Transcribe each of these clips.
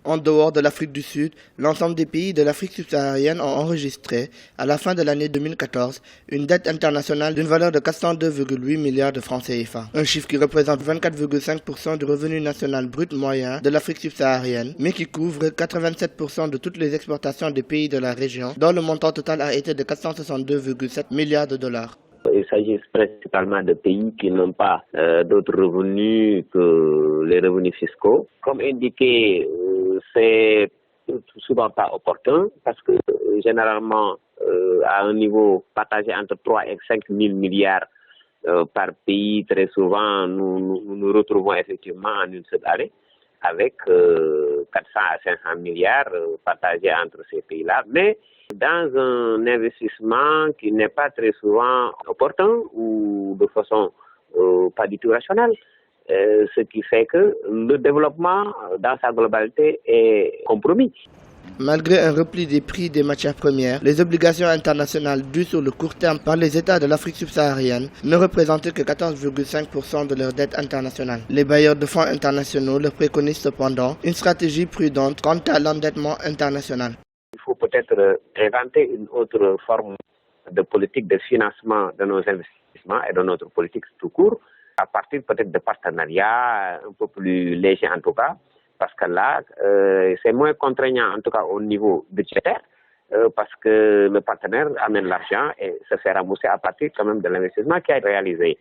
En dehors de l'Afrique du Sud, l'ensemble des pays de l'Afrique subsaharienne ont enregistré, à la fin de l'année 2014, une dette internationale d'une valeur de 402,8 milliards de francs CFA. Un chiffre qui représente 24,5% du revenu national brut moyen de l'Afrique subsaharienne, mais qui couvre 87% de toutes les exportations des pays de la région, dont le montant total a été de 462,7 milliards de dollars. Il s'agit principalement de pays qui n'ont pas d'autres revenus que les revenus fiscaux. Comme indiqué, c'est souvent pas opportun parce que généralement à un niveau partagé entre 3 et 5 000 milliards par pays, très souvent nous retrouvons effectivement en une seule année avec 400 à 500 milliards partagés entre ces pays-là. Mais dans un investissement qui n'est pas très souvent opportun ou de façon pas du tout rationnelle. Ce qui fait que le développement dans sa globalité est compromis. Malgré un repli des prix des matières premières, les obligations internationales dues sur le court terme par les États de l'Afrique subsaharienne ne représentaient que 14,5% de leur dette internationale. Les bailleurs de fonds internationaux leur préconisent cependant une stratégie prudente quant à l'endettement international. Il faut peut-être inventer une autre forme de politique de financement de nos investissements et de notre politique tout court, à partir peut-être de partenariats un peu plus légers en tout cas, parce que là, c'est moins contraignant en tout cas au niveau budgétaire, parce que le partenaire amène l'argent et se fait rembourser à partir quand même de l'investissement qui est réalisé.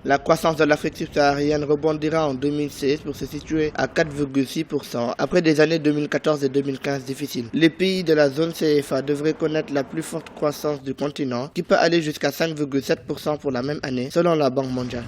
La croissance de l'Afrique subsaharienne rebondira en 2016 pour se situer à 4,6% après des années 2014 et 2015 difficiles. Les pays de la zone CFA devraient connaître la plus forte croissance du continent qui peut aller jusqu'à 5,7% pour la même année selon la Banque mondiale.